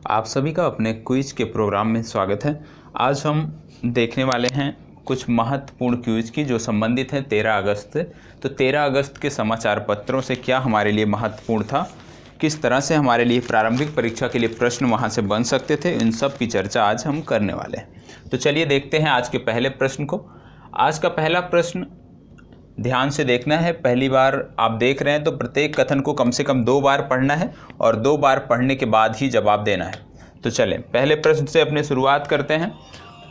आप सभी का अपने क्विज के प्रोग्राम में स्वागत है। आज हम देखने वाले हैं कुछ महत्वपूर्ण क्विज की जो संबंधित हैं 13 अगस्त से। तो 13 अगस्त के समाचार पत्रों से क्या हमारे लिए महत्वपूर्ण था, किस तरह से हमारे लिए प्रारंभिक परीक्षा के लिए प्रश्न वहां से बन सकते थे, इन सब की चर्चा आज हम करने वाले हैं। तो चलिए देखते हैं आज के पहले प्रश्न को। आज का पहला प्रश्न ध्यान से देखना है। पहली बार आप देख रहे हैं तो प्रत्येक कथन को कम से कम 2 बार पढ़ना है और 2 बार पढ़ने के बाद ही जवाब देना है। तो चलें पहले प्रश्न से अपने शुरुआत करते हैं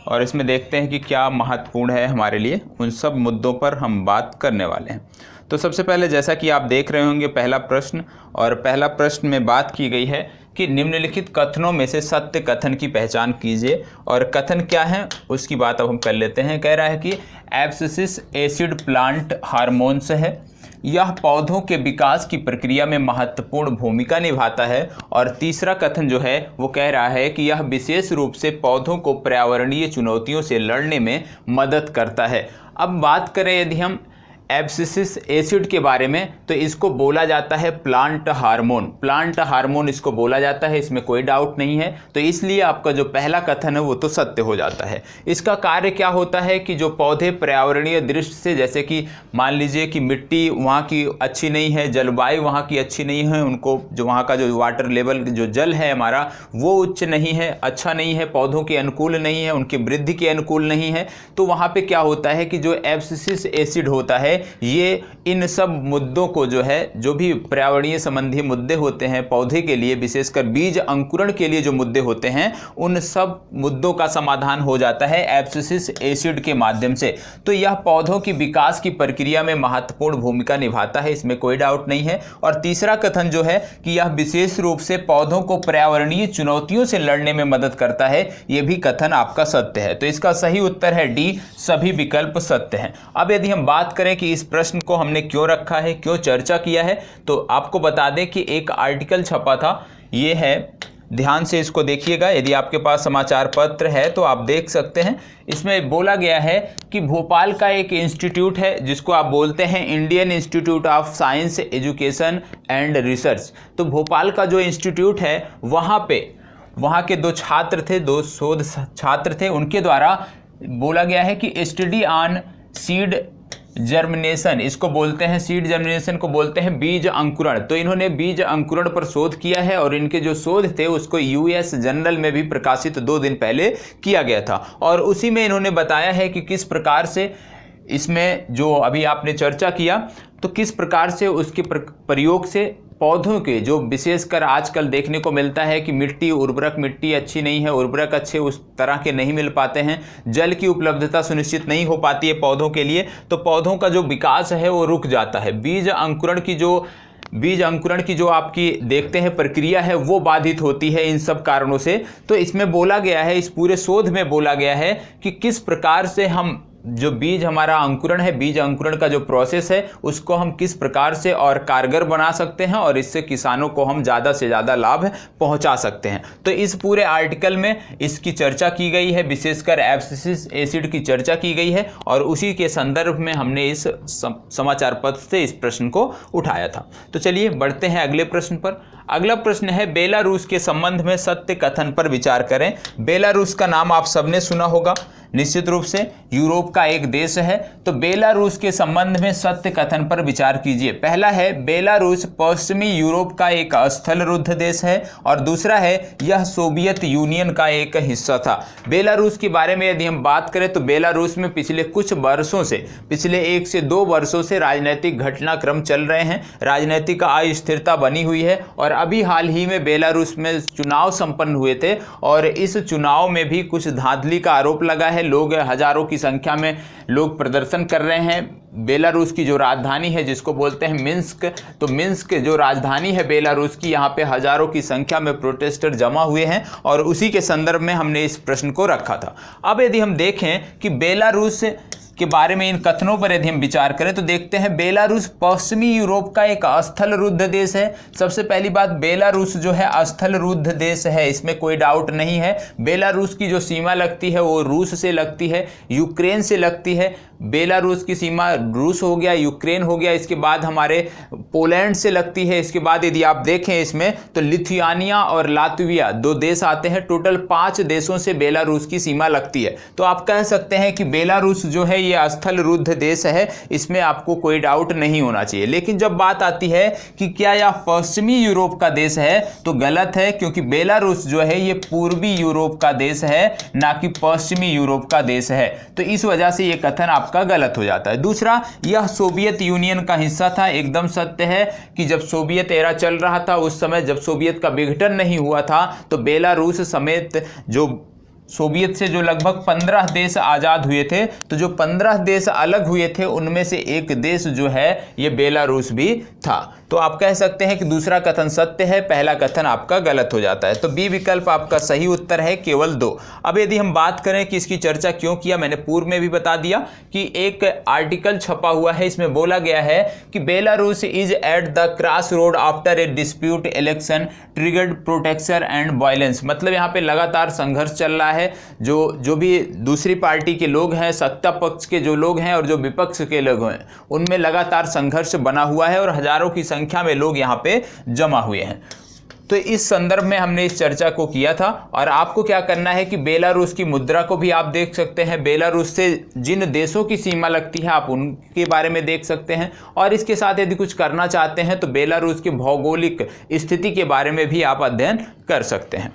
और इसमें देखते हैं कि क्या महत्वपूर्ण है हमारे लिए। उन सब मुद्दों पर हम बात करने वाले हैं। तो सबसे पहले जैसा कि आप देख रहे होंगे पहला प्रश्न, और पहला प्रश्न में बात की गई है कि निम्नलिखित कथनों में से सत्य कथन की पहचान कीजिए। और कथन क्या है उसकी बात अब हम कर लेते हैं। कह रहा है कि एब्सिसिस एसिड प्लांट हार्मोन्स है, यह पौधों के विकास की प्रक्रिया में महत्वपूर्ण भूमिका निभाता है। और तीसरा कथन जो है वो कह रहा है कि यह विशेष रूप से पौधों को पर्यावरणीय चुनौतियों से लड़ने में मदद करता है। अब बात करें यदि हम एब्सिसिस एसिड के बारे में, तो इसको बोला जाता है प्लांट हार्मोन। प्लांट हार्मोन इसको बोला जाता है, इसमें कोई डाउट नहीं है। तो इसलिए आपका जो पहला कथन है वो तो सत्य हो जाता है। इसका कार्य क्या होता है कि जो पौधे पर्यावरणीय दृष्टि से, जैसे कि मान लीजिए कि मिट्टी वहाँ की अच्छी नहीं है, जलवायु वहाँ की अच्छी नहीं है, उनको जो वहाँ का जो वाटर लेवल जो जल है हमारा वो उच्च नहीं है, अच्छा नहीं है, पौधों के अनुकूल नहीं है, उनकी वृद्धि के अनुकूल नहीं है, तो वहाँ पे क्या होता है कि जो एब्सिसिस एसिड होता है ये इन सब मुद्दों को जो है, जो भी पर्यावरणीय संबंधी मुद्दे होते हैं पौधे के लिए, विशेषकर बीज अंकुरण के लिए जो मुद्दे होते हैं, उन सब मुद्दों का समाधान हो जाता है एब्सिसिस एसिड के माध्यम से। तो यह पौधों की विकास की प्रक्रिया में महत्वपूर्ण भूमिका निभाता है, इसमें कोई डाउट नहीं है। और तीसरा कथन जो है कि यह विशेष रूप से पौधों को पर्यावरणीय चुनौतियों से लड़ने में मदद करता है, यह भी कथन आपका सत्य है। तो इसका सही उत्तर है डी, सभी विकल्प सत्य हैं। अब यदि हम बात करें कि इस प्रश्न को हमने क्यों रखा है, क्यों चर्चा किया है, तो आपको बता दें कि एक आर्टिकल छपा था, ये है, ध्यान से इसको देखिएगा। यदि आपके पास समाचार पत्र है तो आप देख सकते हैं। इसमें बोला गया है कि भोपाल का एक इंस्टीट्यूट है जिसको आप बोलते हैं Indian institute of science education and research. तो भोपाल का जो इंस्टीट्यूट है वहाँ के 2 छात्र थे, 2 शोध छात्र थे, उनके द्वारा बोला गया है कि स्टडी ऑन सीड जर्मिनेशन, इसको बोलते हैं सीड जर्मिनेशन को बोलते हैं बीज अंकुरण। तो इन्होंने बीज अंकुरण पर शोध किया है और इनके जो शोध थे उसको यूएस जर्नल में भी प्रकाशित 2 दिन पहले किया गया था। और उसी में इन्होंने बताया है कि किस प्रकार से इसमें जो अभी आपने चर्चा किया, तो किस प्रकार से उसके प्रयोग से पौधों के जो विशेषकर आजकल देखने को मिलता है कि मिट्टी उर्वरक मिट्टी अच्छी नहीं है, उर्वरक अच्छे उस तरह के नहीं मिल पाते हैं, जल की उपलब्धता सुनिश्चित नहीं हो पाती है पौधों के लिए, तो पौधों का जो विकास है वो रुक जाता है। बीज अंकुरण की जो आपकी देखते हैं प्रक्रिया है वो बाधित होती है इन सब कारणों से। तो इसमें बोला गया है, इस पूरे शोध में बोला गया है कि किस प्रकार से हम जो बीज हमारा अंकुरण है, बीज अंकुरण का जो प्रोसेस है उसको हम किस प्रकार से और कारगर बना सकते हैं और इससे किसानों को हम ज़्यादा से ज़्यादा लाभ पहुंचा सकते हैं। तो इस पूरे आर्टिकल में इसकी चर्चा की गई है, विशेषकर एब्सिसिस एसिड की चर्चा की गई है और उसी के संदर्भ में हमने इस समाचार पत्र से इस प्रश्न को उठाया था। तो चलिए बढ़ते हैं अगले प्रश्न पर। अगला प्रश्न है बेलारूस के संबंध में सत्य कथन पर विचार करें। बेलारूस का नाम आप सबने सुना होगा, निश्चित रूप से यूरोप का एक देश है। तो बेलारूस के संबंध में सत्य कथन पर विचार कीजिए। पहला है बेलारूस पश्चिमी यूरोप का एक स्थलरुद्ध देश है और दूसरा है यह सोवियत यूनियन का एक हिस्सा था। बेलारूस के बारे में यदि हम बात करें तो बेलारूस में पिछले कुछ वर्षों से, पिछले 1 से 2 वर्षों से राजनीतिक घटनाक्रम चल रहे हैं, राजनीतिक अस्थिरता बनी हुई है। और अभी हाल ही में बेलारूस में चुनाव संपन्न हुए थे और इस चुनाव में भी कुछ धांधली का आरोप लगा है। लोग हजारों की संख्या में लोग प्रदर्शन कर रहे हैं। बेलारूस की जो राजधानी है जिसको बोलते हैं मिन्स्क, तो मिन्स्क जो राजधानी है बेलारूस की, यहाँ पे हजारों की संख्या में प्रोटेस्टर जमा हुए हैं और उसी के संदर्भ में हमने इस प्रश्न को रखा था। अब यदि हम देखें कि बेलारूस के बारे में इन कथनों पर यदि हम विचार करें तो देखते हैं बेलारूस पश्चिमी यूरोप का एक स्थल रुद्ध देश है। सबसे पहली बात, बेलारूस जो है स्थल रुद्ध देश है, इसमें कोई डाउट नहीं है। बेलारूस की जो सीमा लगती है वो रूस से लगती है, यूक्रेन से लगती है। बेलारूस की सीमा रूस हो गया, यूक्रेन हो गया, इसके बाद हमारे पोलैंड से लगती है। इसके बाद यदि आप देखें इसमें तो लिथुआनिया और लातविया 2 देश आते हैं। टोटल 5 देशों से बेलारूस की सीमा लगती है। तो आप कह सकते हैं कि बेलारूस जो है ये स्थल रुद्ध देश है, इसमें आपको कोई डाउट नहीं होना चाहिए। लेकिन जब बात आती है कि क्या यह पश्चिमी यूरोप का देश है तो गलत है, क्योंकि बेलारूस जो है ये पूर्वी यूरोप का देश है, ना कि पश्चिमी यूरोप का देश है। तो इस वजह से ये कथन आपका गलत हो जाता है। दूसरा, यह सोवियत यूनियन का हिस्सा था। एकदम सत्य है कि जब सोवियत एरा चल रहा था उस समय जब सोवियत का विघटन नहीं हुआ था तो बेलारूस समेत जो सोवियत से जो लगभग 15 देश आज़ाद हुए थे, तो जो 15 देश अलग हुए थे उनमें से एक देश जो है ये बेलारूस भी था। तो आप कह सकते हैं कि दूसरा कथन सत्य है, पहला कथन आपका गलत हो जाता है। तो बी विकल्प आपका सही उत्तर है, केवल 2। अब यदि हम बात करें कि इसकी चर्चा क्यों किया, मैंने पूर्व में भी बता दिया कि एक आर्टिकल छपा हुआ है, इसमें बोला गया है कि Belarus is at the cross road after a dispute election triggered protection and violence. मतलब यहाँ पे लगातार संघर्ष चल रहा है। जो भी दूसरी पार्टी के लोग हैं, सत्ता पक्ष के जो लोग हैं और जो विपक्ष के लोग हैं, उनमें लगातार संघर्ष बना हुआ है और हजारों की संख्या में लोग यहाँ पे जमा हुए हैं। तो इस संदर्भ में हमने इस चर्चा को किया था। और आपको क्या करना है कि बेलारूस की मुद्रा को भी आप देख सकते हैं। बेलारूस से जिन देशों की सीमा लगती है आप उनके बारे में देख सकते हैं। और इसके साथ यदि कुछ करना चाहते हैं तो बेलारूस की भौगोलिक स्थिति के बारे में भी आप अध्ययन कर सकते हैं।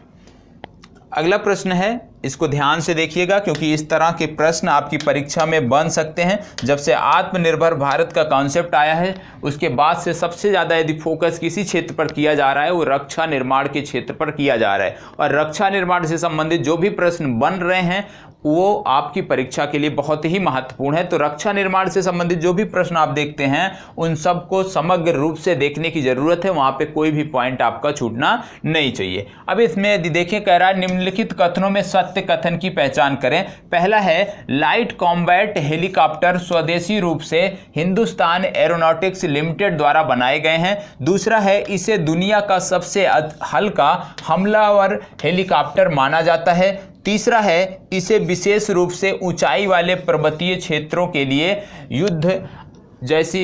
अगला प्रश्न है, इसको ध्यान से देखिएगा क्योंकि इस तरह के प्रश्न आपकी परीक्षा में बन सकते हैं। जब से आत्मनिर्भर भारत का कॉन्सेप्ट आया है उसके बाद से सबसे ज़्यादा यदि फोकस किसी क्षेत्र पर किया जा रहा है वो रक्षा निर्माण के क्षेत्र पर किया जा रहा है। और रक्षा निर्माण से संबंधित जो भी प्रश्न बन रहे हैं वो आपकी परीक्षा के लिए बहुत ही महत्वपूर्ण है। तो रक्षा निर्माण से संबंधित जो भी प्रश्न आप देखते हैं उन सबको समग्र रूप से देखने की जरूरत है, वहाँ पे कोई भी पॉइंट आपका छूटना नहीं चाहिए। अब इसमें यदि देखें, कह रहा है निम्नलिखित कथनों में सत्य कथन की पहचान करें। पहला है, लाइट कॉम्बैट हेलीकॉप्टर स्वदेशी रूप से हिंदुस्तान एरोनॉटिक्स लिमिटेड द्वारा बनाए गए हैं। दूसरा है, इसे दुनिया का सबसे हल्का हमलावर हेलीकॉप्टर माना जाता है। तीसरा है, इसे विशेष रूप से ऊंचाई वाले पर्वतीय क्षेत्रों के लिए युद्ध जैसी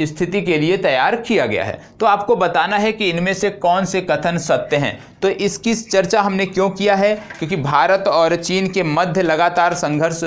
स्थिति के लिए तैयार किया गया है। तो आपको बताना है कि इनमें से कौन से कथन सत्य हैं। तो इसकी चर्चा हमने क्यों किया है, क्योंकि भारत और चीन के मध्य लगातार संघर्ष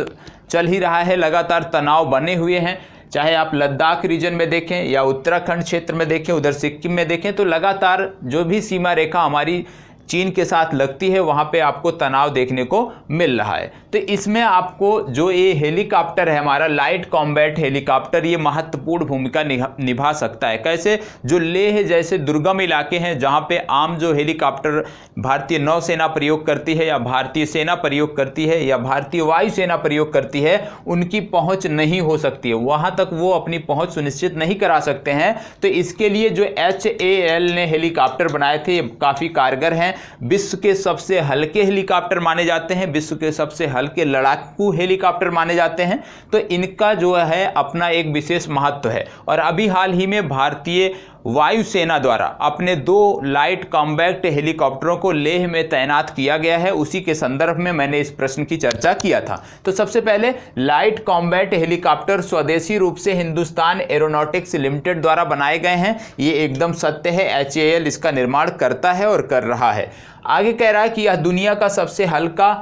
चल ही रहा है, लगातार तनाव बने हुए हैं। चाहे आप लद्दाख रीजन में देखें या उत्तराखंड क्षेत्र में देखें, उधर सिक्किम में देखें, तो लगातार जो भी सीमा रेखा हमारी चीन के साथ लगती है वहाँ पे आपको तनाव देखने को मिल रहा है। तो इसमें आपको जो ये हेलीकॉप्टर है हमारा लाइट कॉम्बैट हेलीकॉप्टर, ये महत्वपूर्ण भूमिका निभा सकता है। कैसे, जो लेह जैसे दुर्गम इलाके हैं जहाँ पे आम जो हेलीकॉप्टर भारतीय नौसेना प्रयोग करती है या भारतीय सेना प्रयोग करती है या भारतीय वायुसेना प्रयोग करती है, उनकी पहुँच नहीं हो सकती है, वहाँ तक वो अपनी पहुँच सुनिश्चित नहीं करा सकते हैं। तो इसके लिए जो HAL ने हेलीकॉप्टर बनाए थे ये काफ़ी कारगर हैं। विश्व के सबसे हल्के हेलीकॉप्टर माने जाते हैं, विश्व के सबसे हल्के लड़ाकू हेलीकॉप्टर माने जाते हैं। तो इनका जो है अपना एक विशेष महत्व है। और अभी हाल ही में भारतीय वायुसेना द्वारा अपने 2 लाइट कॉम्बैक्ट हेलीकॉप्टरों को लेह में तैनात किया गया है। उसी के संदर्भ में मैंने इस प्रश्न की चर्चा किया था। तो सबसे पहले, लाइट कॉम्बैट हेलीकॉप्टर स्वदेशी रूप से हिंदुस्तान एरोनॉटिक्स लिमिटेड द्वारा बनाए गए हैं, ये एकदम सत्य है। HAL इसका निर्माण करता है और कर रहा है। आगे कह रहा है कि यह दुनिया का सबसे हल्का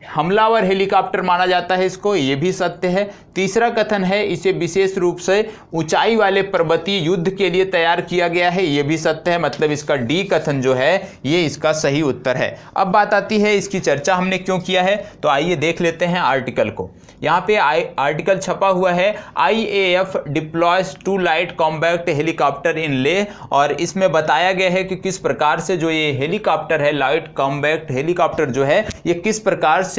हमलावर हेलीकॉप्टर माना जाता है इसको, ये भी सत्य है। तीसरा कथन है, इसे विशेष रूप से ऊंचाई वाले पर्वतीय युद्ध के लिए तैयार किया गया है, ये भी सत्य है। मतलब इसका डी कथन जो है ये इसका सही उत्तर है। अब बात आती है इसकी चर्चा हमने क्यों किया है, तो आइए देख लेते हैं आर्टिकल को। यहाँ पे आर्टिकल छपा हुआ है, IAF deploys 2 light combat helicopter इन लेह, और इसमें बताया गया है कि किस प्रकार से जो ये हेलीकॉप्टर है, लाइट कॉम्बैक्ट हेलीकॉप्टर जो है, ये किस प्रकार से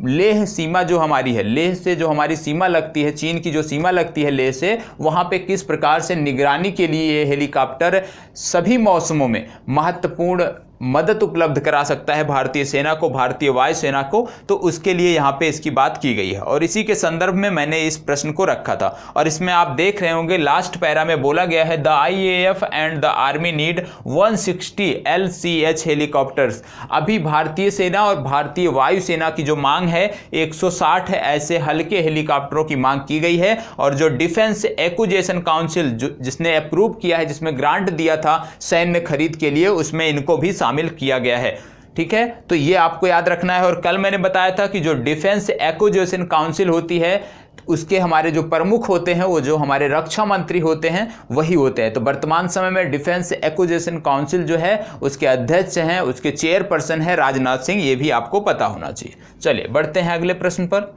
लेह सीमा जो हमारी है, लेह से जो हमारी सीमा लगती है, चीन की जो सीमा लगती है लेह से, वहाँ पे किस प्रकार से निगरानी के लिए ये हेलीकॉप्टर सभी मौसमों में महत्वपूर्ण मदद उपलब्ध करा सकता है भारतीय सेना को, भारतीय वायुसेना को, तो उसके लिए यहाँ पे इसकी बात की गई है। और इसी के संदर्भ में मैंने इस प्रश्न को रखा था। और इसमें आप देख रहे होंगे लास्ट पैरा में बोला गया है the IAF and the army need 160 LCH helicopters. अभी भारतीय सेना और भारतीय वायुसेना की जो मांग है 160 ऐसे हल्के हेलीकॉप्टरों की मांग की गई है। और जो डिफेंस एक्विजिशन काउंसिल जिसने अप्रूव किया है, जिसमें ग्रांट दिया था सैन्य खरीद के लिए, उसमें इनको भी शामिल किया गया है। ठीक है, तो ये आपको याद रखना है। और कल मैंने बताया था कि जो डिफेंस एक्विजिशन काउंसिल होती है उसके हमारे जो प्रमुख होते हैं वो जो हमारे रक्षा मंत्री होते हैं वही होते हैं। तो वर्तमान समय में डिफेंस एक्विजिशन काउंसिल जो है उसके अध्यक्ष हैं, उसके चेयरपर्सन है राजनाथ सिंह, ये भी आपको पता होना चाहिए। चलिए बढ़ते हैं अगले प्रश्न पर।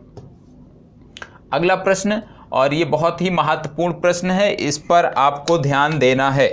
अगला प्रश्न, और ये बहुत ही महत्वपूर्ण प्रश्न है, इस पर आपको ध्यान देना है।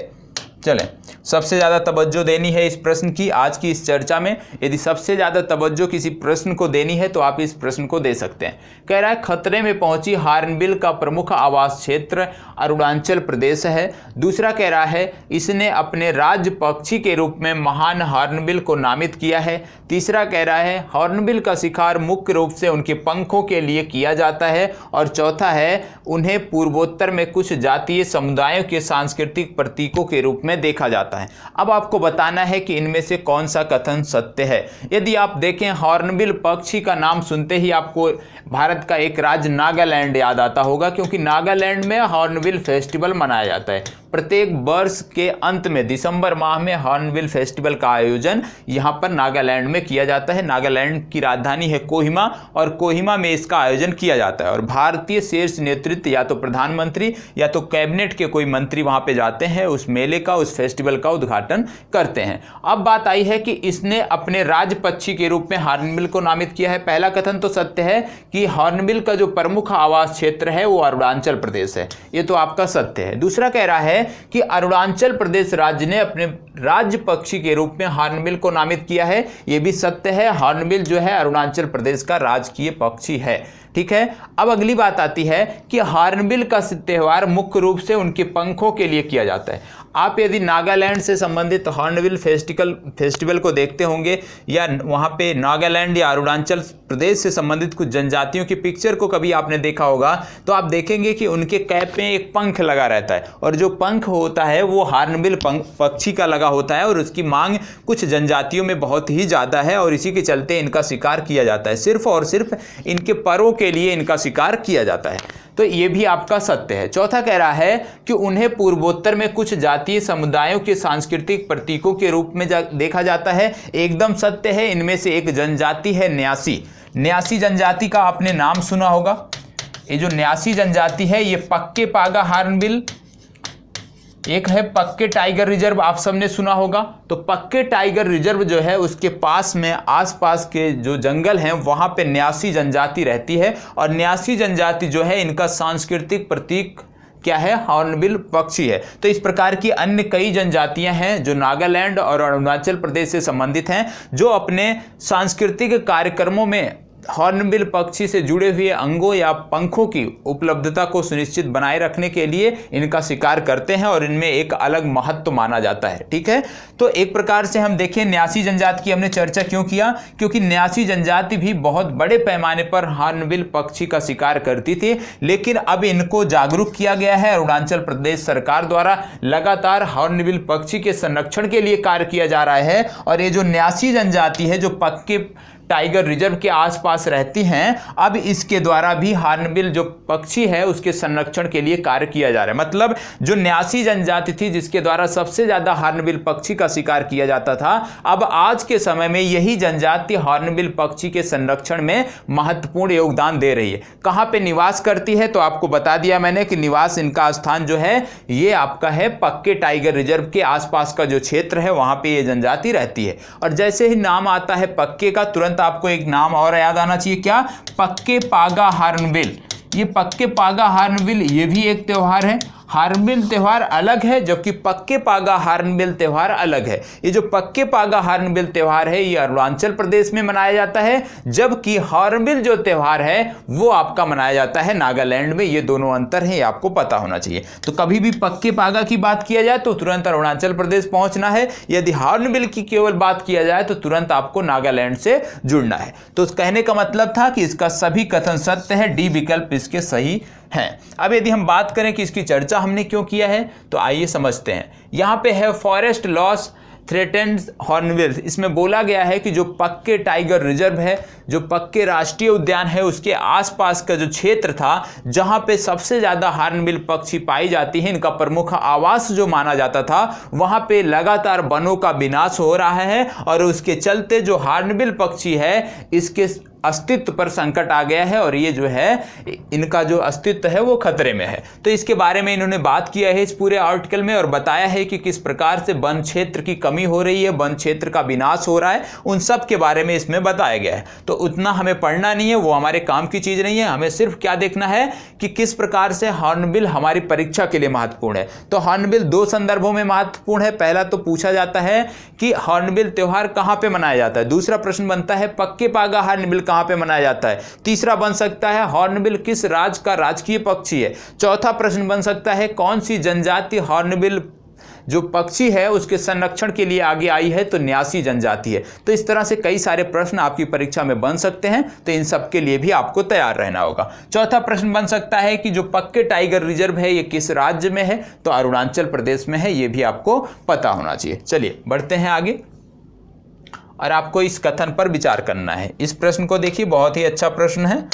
चलें, सबसे ज़्यादा तवज्जो देनी है इस प्रश्न की। आज की इस चर्चा में यदि सबसे ज़्यादा तवज्जो किसी प्रश्न को देनी है तो आप इस प्रश्न को दे सकते हैं। कह रहा है खतरे में पहुंची हॉर्नबिल का प्रमुख आवास क्षेत्र अरुणाचल प्रदेश है। दूसरा कह रहा है इसने अपने राज्य पक्षी के रूप में महान हॉर्नबिल को नामित किया है। तीसरा कह रहा है हॉर्नबिल का शिकार मुख्य रूप से उनके पंखों के लिए किया जाता है। और चौथा है उन्हें पूर्वोत्तर में कुछ जातीय समुदायों के सांस्कृतिक प्रतीकों के रूप में देखा जाता है। अब आपको बताना है कि इनमें से कौन सा कथन सत्य है। यदि आप देखें हॉर्नबिल पक्षी का नाम सुनते ही आपको भारत का एक राज्य नागालैंड याद आता होगा, क्योंकि नागालैंड में हॉर्नबिल फेस्टिवल मनाया जाता है। प्रत्येक वर्ष के अंत में दिसंबर माह में हॉर्नबिल फेस्टिवल का आयोजन यहाँ पर नागालैंड में किया जाता है। नागालैंड की राजधानी है कोहिमा और कोहिमा में इसका आयोजन किया जाता है। और भारतीय शीर्ष नेतृत्व या तो प्रधानमंत्री या तो कैबिनेट के कोई मंत्री वहाँ पे जाते हैं, उस मेले का, उस फेस्टिवल का उद्घाटन करते हैं। अब बात आई है कि इसने अपने राज्य पक्षी के रूप में हॉर्नबिल को नामित किया है। पहला कथन तो सत्य है कि हॉर्नबिल का जो प्रमुख आवास क्षेत्र है वो अरुणाचल प्रदेश है, ये तो आपका सत्य है। दूसरा कह रहा है कि अरुणाचल प्रदेश राज्य ने अपने राज्य पक्षी के रूप में हॉर्नबिल को नामित किया है, यह भी सत्य है। हॉर्नबिल जो है अरुणाचल प्रदेश का राजकीय पक्षी है। ठीक है, अब अगली बात आती है कि हॉर्नबिल का त्यौहार मुख्य रूप से उनके पंखों के लिए किया जाता है। आप यदि नागालैंड से संबंधित हॉर्नबिल फेस्टिवल को देखते होंगे या वहाँ पे नागालैंड या अरुणाचल प्रदेश से संबंधित कुछ जनजातियों की पिक्चर को कभी आपने देखा होगा, तो आप देखेंगे कि उनके कैप में एक पंख लगा रहता है और जो पंख होता है वो हॉर्नबिल पक्षी का लगा होता है और उसकी मांग कुछ जनजातियों में बहुत ही ज़्यादा है और इसी के चलते इनका शिकार किया जाता है। सिर्फ और सिर्फ इनके परों के लिए इनका शिकार किया जाता है, तो ये भी आपका सत्य है। चौथा कह रहा है कि उन्हें पूर्वोत्तर में कुछ जातीय समुदायों के सांस्कृतिक प्रतीकों के रूप में देखा जाता है, एकदम सत्य है। इनमें से एक जनजाति है न्यासी। न्यासी जनजाति का आपने नाम सुना होगा। ये जो न्यासी जनजाति है ये पक्के पागा हॉर्नबिल, एक है पक्के टाइगर रिजर्व, आप सबने सुना होगा। तो पक्के टाइगर रिजर्व जो है उसके पास में आसपास के जो जंगल हैं वहां पे न्यासी जनजाति रहती है और न्यासी जनजाति जो है इनका सांस्कृतिक प्रतीक क्या है, हॉर्नबिल पक्षी है। तो इस प्रकार की अन्य कई जनजातियां हैं जो नागालैंड और अरुणाचल प्रदेश से संबंधित हैं, जो अपने सांस्कृतिक कार्यक्रमों में हॉर्नबिल पक्षी से जुड़े हुए अंगों या पंखों की उपलब्धता को सुनिश्चित बनाए रखने के लिए इनका शिकार करते हैं और इनमें एक अलग महत्व माना जाता है। ठीक है, तो एक प्रकार से हम देखें न्यासी जनजाति की हमने चर्चा क्यों किया, क्योंकि न्यासी जनजाति भी बहुत बड़े पैमाने पर हॉर्नबिल पक्षी का शिकार करती थी, लेकिन अब इनको जागरूक किया गया है। अरुणाचल प्रदेश सरकार द्वारा लगातार हॉर्नबिल पक्षी के संरक्षण के लिए कार्य किया जा रहा है और ये जो न्यासी जनजाति है जो पक्के टाइगर रिजर्व के आसपास रहती हैं, अब इसके द्वारा भी हॉर्नबिल जो पक्षी है उसके संरक्षण के लिए कार्य किया जा रहा है। मतलब जो न्यासी जनजाति थी जिसके द्वारा सबसे ज्यादा हॉर्नबिल पक्षी का शिकार किया जाता था, अब आज के समय में यही जनजाति हॉर्नबिल पक्षी के संरक्षण में महत्वपूर्ण योगदान दे रही है। कहाँ पे निवास करती है, तो आपको बता दिया मैंने कि निवास इनका स्थान जो है ये आपका है पक्के टाइगर रिजर्व के आसपास का जो क्षेत्र है वहां पे ये जनजाति रहती है। और जैसे ही नाम आता है पक्के का, तुरंत आपको एक नाम और याद आना चाहिए, क्या, पक्के पागा हॉर्नबिल। ये पक्के पागा हॉर्नबिल ये भी एक त्योहार है। हार्नबिल त्यौहार अलग है, जबकि पक्के पागा हार्नबिल त्यौहार अलग है। ये जो पक्के पागा हार्नबिल त्यौहार है ये अरुणाचल प्रदेश में मनाया जाता है, जबकि हार्नबिल जो त्यौहार है वो आपका मनाया जाता है नागालैंड में। ये दोनों अंतर है, ये आपको पता होना चाहिए। तो कभी भी पक्के पागा की बात किया जाए तो तुरंत अरुणाचल प्रदेश पहुंचना है, यदि हार्नबिल की केवल बात किया जाए तो तुरंत आपको नागालैंड से जुड़ना है। तो कहने का मतलब था कि इसका सभी कथन सत्य है, डी विकल्प इसके सही है। अब यदि हम बात करें कि इसकी चर्चा हमने क्यों किया है तो आइए समझते हैं। यहां पे है फॉरेस्ट लॉस थ्रेटेन्ड हॉर्नबिल। इसमें बोला गया है कि जो पक्के टाइगर रिजर्व है, जो पक्के राष्ट्रीय उद्यान है, उसके आसपास का जो क्षेत्र था जहां पे सबसे ज्यादा हॉर्नबिल पक्षी पाई जाती है, इनका प्रमुख आवास जो माना जाता था, वहां पे लगातार वनों का विनाश हो रहा है और उसके चलते जो हॉर्नबिल पक्षी है इसके अस्तित्व पर संकट आ गया है और ये जो है इनका जो अस्तित्व है वो खतरे में है। तो इसके बारे में इन्होंने बात किया है इस पूरे आर्टिकल में और बताया है कि किस प्रकार से वन क्षेत्र की कमी हो रही है, वन क्षेत्र का विनाश हो रहा है, उन सब के बारे में इसमें बताया गया है। तो उतना हमें पढ़ना नहीं है, वो हमारे काम की चीज नहीं है। हमें सिर्फ क्या देखना है कि किस प्रकार से हॉर्नबिल हमारी परीक्षा के लिए महत्वपूर्ण है। तो हॉर्नबिल दो संदर्भों में महत्वपूर्ण है। पहला तो पूछा जाता है कि हॉर्नबिल त्योहार कहां पे मनाया जाता है, दूसरा प्रश्न बनता है पक्के पागा हॉर्नबिल कहां पे मनाया जाता है, तीसरा बन सकता है हॉर्नबिल किस राज्य का राजकीय पक्षी है, चौथा प्रश्न बन सकता है कौन सी जनजाति हॉर्नबिल जो पक्षी है उसके संरक्षण के लिए आगे आई है, तो न्यासी जनजाति है। तो इस तरह से कई सारे प्रश्न आपकी परीक्षा में बन सकते हैं, तो इन सब के लिए भी आपको तैयार रहना होगा। चौथा प्रश्न बन सकता है कि जो पक्के टाइगर रिजर्व है ये किस राज्य में है, तो अरुणाचल प्रदेश में है, ये भी आपको पता होना चाहिए। चलिए बढ़ते हैं आगे और आपको इस कथन पर विचार करना है। इस प्रश्न को देखिए, बहुत ही अच्छा प्रश्न है,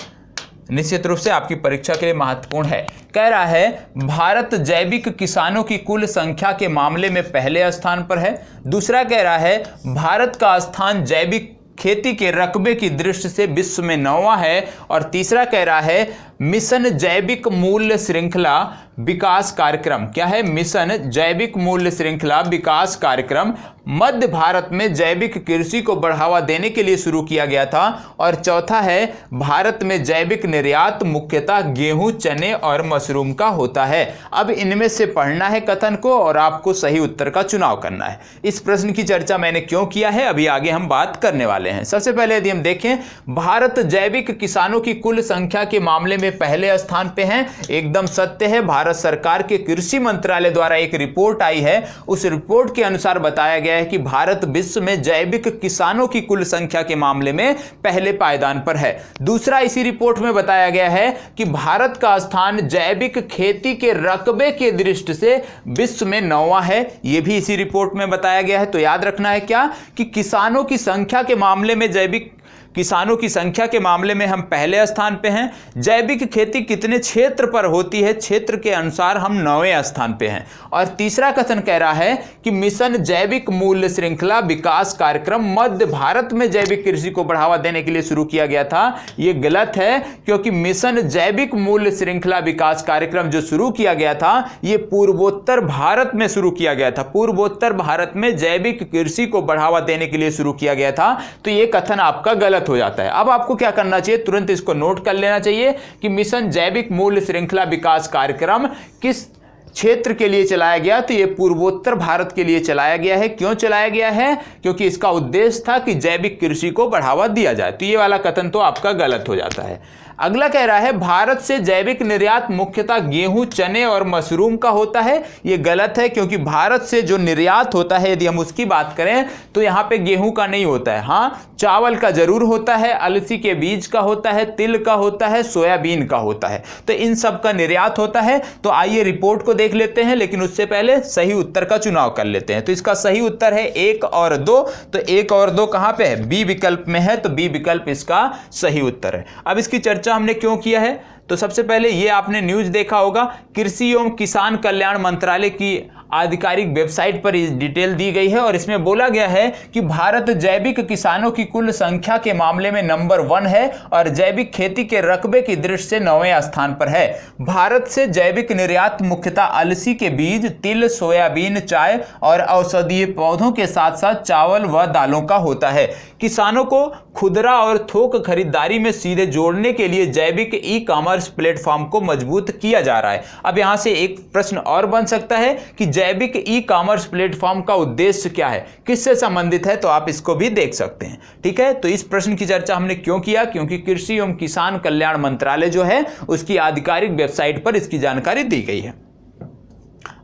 निश्चित रूप से आपकी परीक्षा के लिए महत्वपूर्ण है। कह रहा है भारत जैविक किसानों की कुल संख्या के मामले में पहले स्थान पर है। दूसरा कह रहा है भारत का स्थान जैविक खेती के रकबे की दृष्टि से विश्व में 9वां है। और तीसरा कह रहा है मिशन जैविक मूल्य श्रृंखला विकास कार्यक्रम, क्या है, मिशन जैविक मूल्य श्रृंखला विकास कार्यक्रम मध्य भारत में जैविक कृषि को बढ़ावा देने के लिए शुरू किया गया था। और चौथा है भारत में जैविक निर्यात मुख्यतः गेहूं, चने और मशरूम का होता है। अब इनमें से पढ़ना है कथन को और आपको सही उत्तर का चुनाव करना है। इस प्रश्न की चर्चा मैंने क्यों किया है अभी आगे हम बात करने वाले हैं। सबसे पहले यदि हम देखें, भारत जैविक किसानों की कुल संख्या के मामले में पहले स्थान पे हैं, एकदम सत्य है। भारत सरकार के कृषि मंत्रालय द्वारा एक रिपोर्ट आई है, उस रिपोर्ट के अनुसार बताया गया है कि भारत विश्व में जैविक किसानों की कुल संख्या के मामले में पहले पायदान पर है। दूसरा, इसी रिपोर्ट में बताया गया है कि भारत का स्थान जैविक खेती के रकबे के दृष्टि से विश्व में 9वां है, यह भी इसी रिपोर्ट में बताया गया है। तो याद रखना है क्या कि किसानों की संख्या के मामले में जैविक किसानों की संख्या के मामले में हम पहले स्थान पे हैं। जैविक खेती कितने क्षेत्र पर होती है, क्षेत्र के अनुसार हम 9वें स्थान पे हैं। और तीसरा कथन कह रहा है कि मिशन जैविक मूल्य श्रृंखला विकास कार्यक्रम मध्य भारत में जैविक कृषि को बढ़ावा देने के लिए शुरू किया गया था। यह गलत है, क्योंकि मिशन जैविक मूल्य श्रृंखला विकास कार्यक्रम जो शुरू किया गया था यह पूर्वोत्तर भारत में शुरू किया गया था। पूर्वोत्तर भारत में जैविक कृषि को बढ़ावा देने के लिए शुरू किया गया था। तो यह कथन आपका गलत हो जाता है। अब आपको क्या करना चाहिए, तुरंत इसको नोट कर लेना चाहिए कि मिशन जैविक मूल्य श्रृंखला विकास कार्यक्रम किस क्षेत्र के लिए चलाया गया, तो यह पूर्वोत्तर भारत के लिए चलाया गया है। क्यों चलाया गया है, क्योंकि इसका उद्देश्य था कि जैविक कृषि को बढ़ावा दिया जाए। तो यह वाला कथन तो आपका गलत हो जाता है। अगला कह रहा है भारत से जैविक निर्यात मुख्यतः गेहूं, चने और मशरूम का होता है। यह गलत है, क्योंकि भारत से जो निर्यात होता है यदि हम उसकी बात करें तो यहां पे गेहूं का नहीं होता है। हाँ, चावल का जरूर होता है, अलसी के बीज का होता है, तिल का होता है, सोयाबीन का होता है, तो इन सब का निर्यात होता है। तो आइए रिपोर्ट को देख लेते हैं, लेकिन उससे पहले सही उत्तर का चुनाव कर लेते हैं। तो इसका सही उत्तर है 1 और 2। तो 1 और 2 कहां पे है, बी विकल्प में है, तो बी विकल्प इसका सही उत्तर है। अब इसकी चर्चा हमने क्यों किया है, तो सबसे पहले ये आपने न्यूज देखा होगा, कृषि एवं किसान कल्याण मंत्रालय की आधिकारिक वेबसाइट पर डिटेल दी गई है और इसमें बोला गया है कि भारत जैविक किसानों की कुल संख्या के मामले में नंबर 1 है और जैविक खेती के रकबे की दृष्टि से 9वें स्थान पर है। भारत से जैविक निर्यात मुख्यतः अलसी के बीज, तिल, सोयाबीन, चाय और औषधीय पौधों के साथ साथ चावल व दालों का होता है। किसानों को खुदरा और थोक खरीदारी में सीधे जोड़ने के लिए जैविक ई-कॉमर्स कॉमर्स प्लेटफॉर्म को मजबूत किया जा रहा है। अब यहां से एक प्रश्न और बन सकता है कि जैविक ई कॉमर्स प्लेटफॉर्म का उद्देश्य क्या है, किससे संबंधित है, तो आप इसको भी देख सकते हैं। ठीक है, तो इस प्रश्न की चर्चा हमने क्यों किया, क्योंकि कृषि एवं किसान कल्याण मंत्रालय जो है उसकी आधिकारिक वेबसाइट पर इसकी जानकारी दी गई है।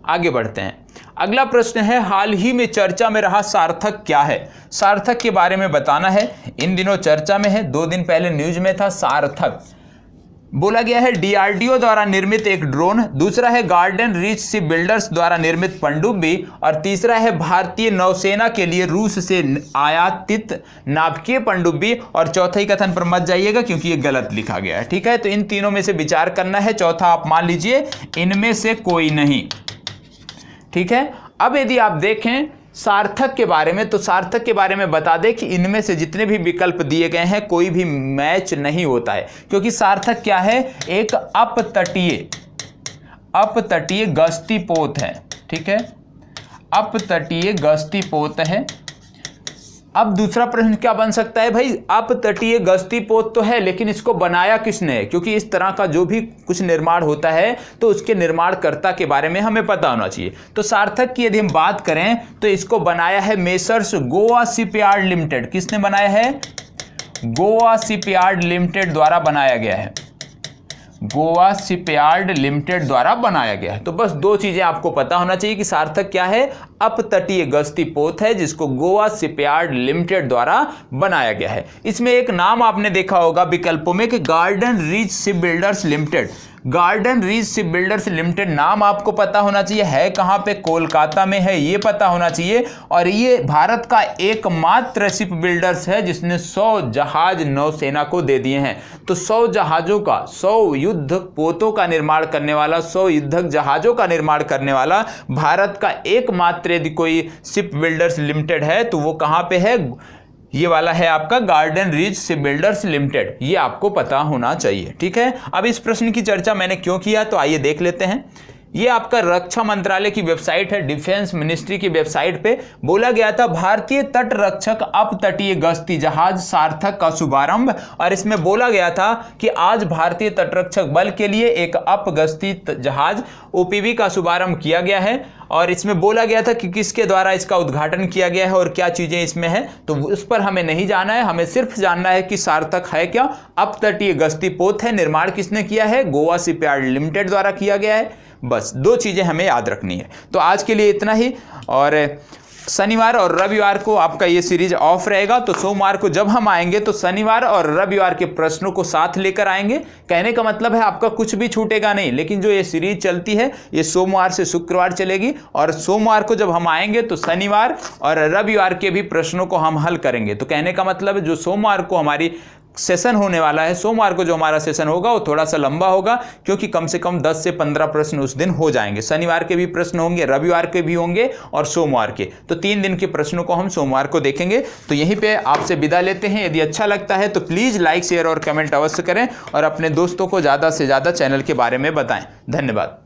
आगे बढ़ते हैं। अगला प्रश्न है, हाल ही में चर्चा में रहा सार्थक क्या है। सार्थक के बारे में बताना है, इन दिनों चर्चा में है, 2 दिन पहले न्यूज में था। सार्थक बोला गया है डीआरडीओ द्वारा निर्मित एक ड्रोन, दूसरा है गार्डन रीच शिप बिल्डर्स द्वारा निर्मित पनडुब्बी, और तीसरा है भारतीय नौसेना के लिए रूस से आयातित नाभिकीय पनडुब्बी, और चौथा ही कथन पर मत जाइएगा क्योंकि ये गलत लिखा गया है। ठीक है, तो इन तीनों में से विचार करना है, चौथा आप मान लीजिए इनमें से कोई नहीं। ठीक है, अब यदि आप देखें सार्थक के बारे में, तो सार्थक के बारे में बता दें कि इनमें से जितने भी विकल्प दिए गए हैं कोई भी मैच नहीं होता है, क्योंकि सार्थक क्या है, एक अपतटीय गश्ती पोत है। ठीक है, अपतटीय गश्ती पोत है। अब दूसरा प्रश्न क्या बन सकता है, भाई अपतटीय गश्ती पोत तो है लेकिन इसको बनाया किसने है, क्योंकि इस तरह का जो भी कुछ निर्माण होता है तो उसके निर्माणकर्ता के बारे में हमें पता होना चाहिए। तो सार्थक की यदि हम बात करें तो इसको बनाया है मेसर्स गोवा शिपयार्ड लिमिटेड। किसने बनाया है, गोवा शिपयार्ड लिमिटेड द्वारा बनाया गया है, गोवा शिपयार्ड लिमिटेड द्वारा बनाया गया है। तो बस 2 चीजें आपको पता होना चाहिए कि सार्थक क्या है, अपतटीय गश्ती पोत है जिसको गोवा शिपयार्ड लिमिटेड द्वारा बनाया गया है। इसमें एक नाम आपने देखा होगा विकल्पों में कि garden reach ship builders limited. Garden reach ship builders limited नाम आपको पता होना चाहिए, है कहां पे, कोलकाता में है, ये पता होना चाहिए। और ये भारत का एकमात्र शिप बिल्डर्स है जिसने 100 जहाज नौसेना को दे दिए हैं। तो 100 जहाजों का, 100 युद्ध पोतों का निर्माण करने वाला, 100 युद्धक जहाजों का निर्माण करने वाला भारत का एकमात्र यदि कोई शिप बिल्डर्स लिमिटेड है तो वो कहां पे है, ये वाला है आपका garden reach ship builders limited, ये आपको पता होना चाहिए। ठीक है, अब इस प्रश्न की चर्चा मैंने क्यों किया तो आइए देख लेते हैं। ये आपका रक्षा मंत्रालय की वेबसाइट है, डिफेंस मिनिस्ट्री की वेबसाइट पे बोला गया था भारतीय तट रक्षक अपतटीय गश्ती जहाज सार्थक का शुभारंभ, और इसमें बोला गया था कि आज भारतीय तटरक्षक बल के लिए एक अपगश्ती जहाज ओपीवी का शुभारंभ किया गया है। और इसमें बोला गया था कि किसके द्वारा इसका उद्घाटन किया गया है और क्या चीजें इसमें है, तो उस पर हमें नहीं जाना है, हमें सिर्फ जानना है कि सार्थक है क्या, अपतटीय गश्ती पोत है, निर्माण किसने किया है, गोवा शिपयार्ड लिमिटेड द्वारा किया गया है। बस 2 चीजें हमें याद रखनी है। तो आज के लिए इतना ही, और शनिवार और रविवार को आपका ये सीरीज ऑफ रहेगा, तो सोमवार को जब हम आएंगे तो शनिवार और रविवार के प्रश्नों को साथ लेकर आएंगे। कहने का मतलब है आपका कुछ भी छूटेगा नहीं, लेकिन जो ये सीरीज चलती है ये सोमवार से शुक्रवार चलेगी, और सोमवार को जब हम आएंगे तो शनिवार और रविवार के भी प्रश्नों को हम हल करेंगे। तो कहने का मतलब है जो सोमवार को हमारी सेशन होने वाला है, सोमवार को जो हमारा सेशन होगा वो थोड़ा सा लंबा होगा, क्योंकि कम से कम 10 से 15 प्रश्न उस दिन हो जाएंगे। शनिवार के भी प्रश्न होंगे, रविवार के भी होंगे और सोमवार के, तो 3 दिन के प्रश्नों को हम सोमवार को देखेंगे। तो यहीं पे आपसे विदा लेते हैं। यदि अच्छा लगता है तो प्लीज़ लाइक, शेयर और कमेंट अवश्य करें, और अपने दोस्तों को ज़्यादा से ज़्यादा चैनल के बारे में बताएं। धन्यवाद।